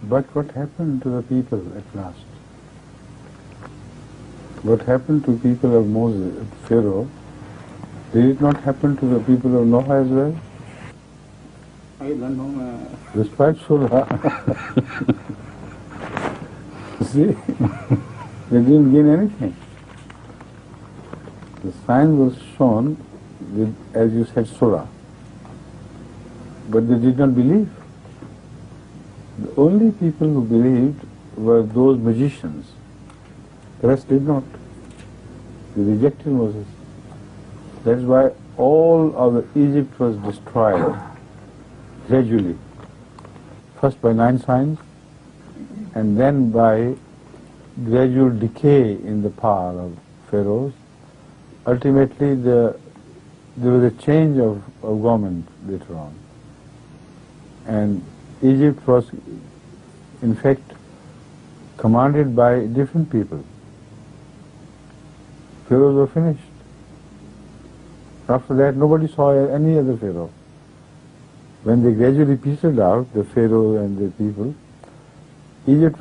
But what happened to the people at last? What happened to people of Moses, Pharaoh, did it not happen to the people of Noah as well? I don't know. Despite Surah. See, they didn't gain anything. The sign was shown with, as you said, Surah. But they did not believe. The only people who believed were those magicians. The rest did not. They rejected Moses. That's why all of Egypt was destroyed gradually. First by 9 signs, and then by gradual decay in the power of pharaohs. Ultimately, there was a change of government later on. And Egypt was, in fact, commanded by different people. Pharaohs were finished. After that, nobody saw any other pharaoh. When they gradually petered out, the pharaoh and the people, Egypt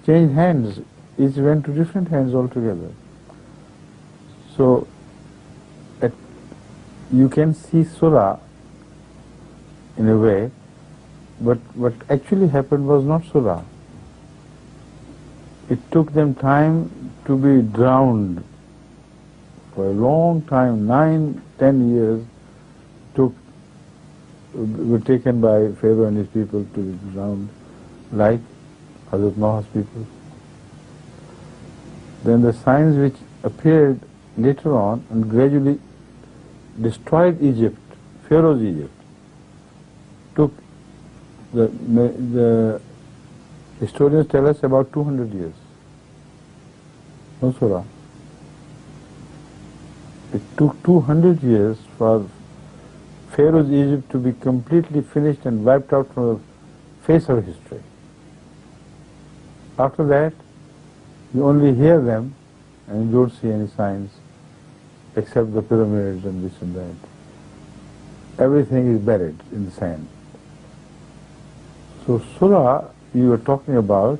changed hands. Egypt went to different hands altogether. So, you can see Surah in a way, but what actually happened was not Surah. It took them time to be drowned. For a long time, 9-10 years, were taken by Pharaoh and his people to be drowned, like Hazrat Noah's people. Then the signs which appeared later on and gradually destroyed Egypt, Pharaoh's Egypt, took the historians tell us about 200 years. No Surah. It took 200 years for Pharaoh's Egypt to be completely finished and wiped out from the face of history. After that, you only hear them and you don't see any signs except the pyramids and this and that. Everything is buried in the sand. So Surah you are talking about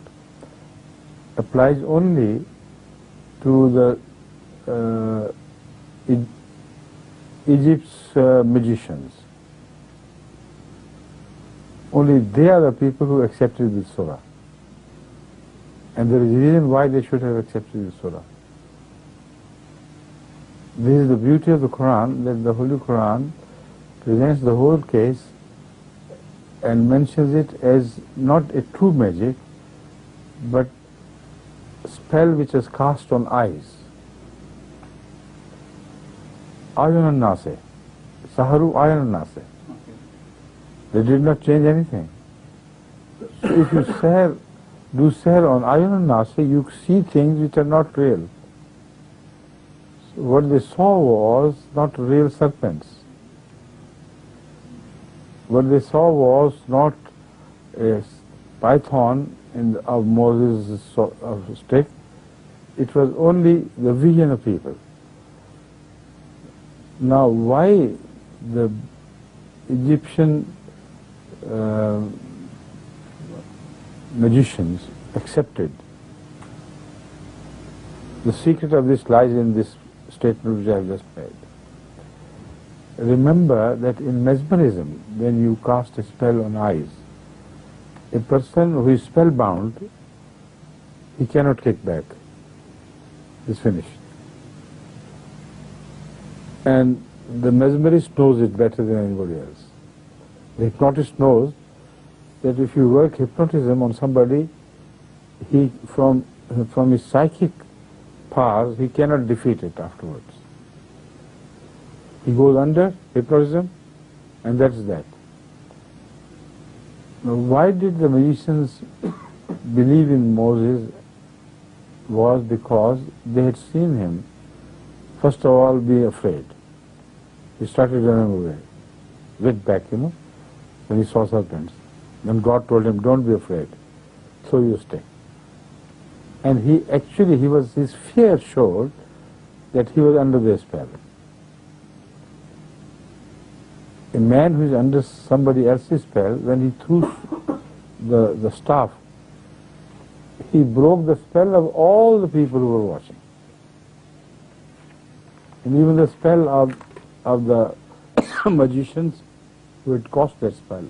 applies only to the Egypt's magicians. Only they are the people who accepted the Surah. And there is a reason why they should have accepted the Surah. This is the beauty of the Quran, that the Holy Quran presents the whole case and mentions it as not a true magic, but spell which is cast on eyes. Ayun al-Nase, Saharu Ayun al-Nase. They did not change anything. So if you do sihr on Ayun al-Nase, you see things which are not real. So what they saw was not real serpents. What they saw was not a python of Moses' stick. It was only the vision of people. Now, why the Egyptian magicians accepted? The secret of this lies in this statement which I have just made. Remember that in mesmerism, when you cast a spell on eyes, a person who is spellbound, he cannot kick back. It's finished. And the mesmerist knows it better than anybody else. The hypnotist knows that if you work hypnotism on somebody, he from his psychic powers, he cannot defeat it afterwards. He goes under hypnotism, and that's that. Now, why did the magicians believe in Moses? Was because they had seen him, first of all, be afraid. He started running away, went back, when he saw serpents. Then God told him, don't be afraid, so you stay. And his fear showed that he was under their spell. A man who is under somebody else's spell, when he threw the staff he broke the spell of all the people who were watching. And even the spell of the magicians who had caused that spell.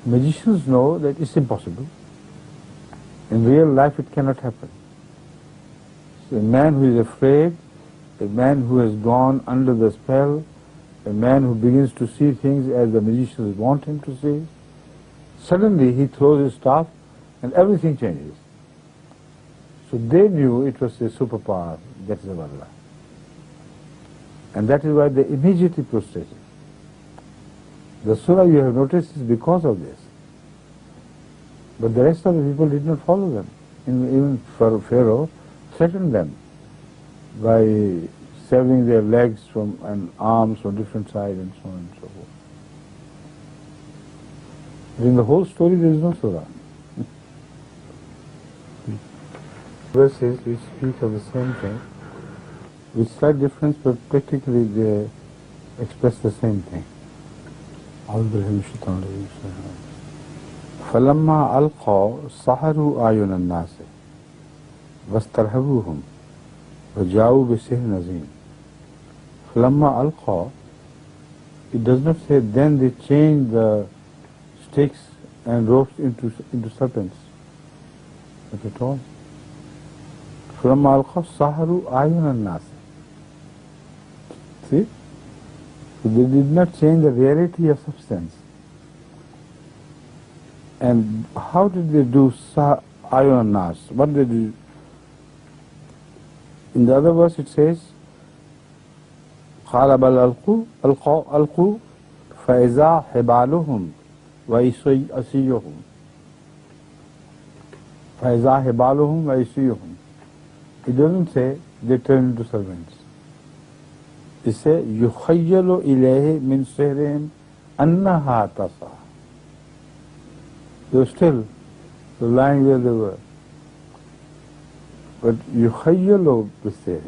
Magicians know that it's impossible. In real life it cannot happen. So a man who is afraid, a man who has gone under the spell, a man who begins to see things as the magicians want him to see, suddenly he throws his staff and everything changes. So they knew it was a superpower, that is of Allah. And that is why they immediately prostrated. The surah you have noticed is because of this. But the rest of the people did not follow them. Even Pharaoh threatened them by severing their legs and arms from different sides and so on and so forth. But in the whole story there is no surah. Verses which speak of the same thing, with slight difference, but practically they express the same thing. فَلَمَّا أَلْقَوْا سَحَرُوا أَعْيُنَ النَّاسِ وَاسْتَرْهَبُوهُمْ وَجَاءُوا بِسِحْرٍ عَظِيمٍ. فَلَمَّا أَلْقَوْا, it does not say then they changed the sticks and ropes into serpents. Not at all. فَلَمَّا أَلْقَوْا سَحَرُوا أَعْيُنَ النَّاسِ. See? So they did not change the reality of substance. And how did they do ayun nas? What did they do? In the other verse it says, قَالَ بَلْ أَلْقُوا فَإِذَا حِبَالُهُمْ وَإِصِيُّهُمْ فَإِذَا حِبَالُهُمْ وَإِصِيُّهُمْ. It doesn't say they turn into servants. It says يُخَيَّلُ إِلَيْهِ مِنْ سِحْرِهِمْ أَنَّهَا تَسْعَى. They were still lying where they were. But يُخَيَّلُ بِالسِّحْرِ.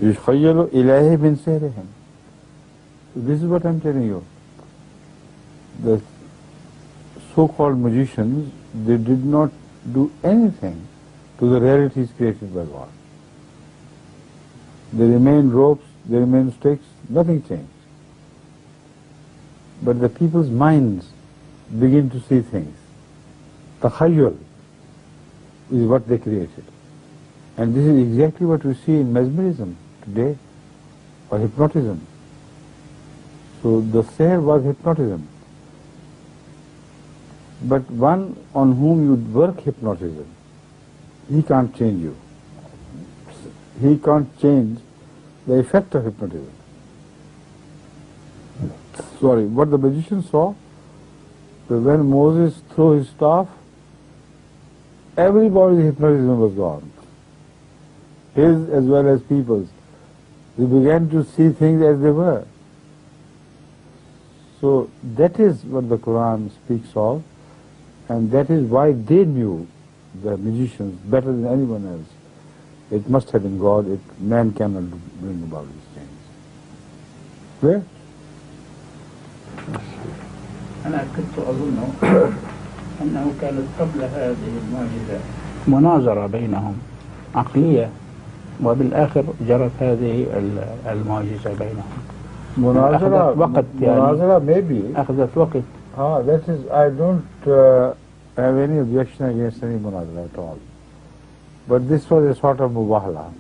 يُخَيَّلُ إِلَيْهِ مِنْ سِحْرِهِمْ. This is what I'm telling you. The so-called magicians, they did not do anything to the realities created by God. They remained ropes, they remained sticks, nothing changed. But the people's minds begin to see things. Takhayyul is what they created. And this is exactly what we see in mesmerism today, or hypnotism. So the sihr was hypnotism. But one on whom you work hypnotism, he can't change you. He can't change the effect of hypnotism. Sorry, what the magician saw, that when Moses threw his staff, everybody's hypnotism was gone. His as well as people's. They began to see things as they were. So that is what the Quran speaks of, and that is why they knew, the magicians, better than anyone else. It must have been God. Man cannot bring about these things. Clear? أنا كنت أظن أنه كانت قبل هذه المعجزة مناظرة بينهم عقلية، وبالآخر جرت هذه المعجزة بينهم. مناظرة وقت يعني مناظرة maybe. أخذت وقت. That is, I don't have any objection against any munazara at all. But this was a sort of mubahala.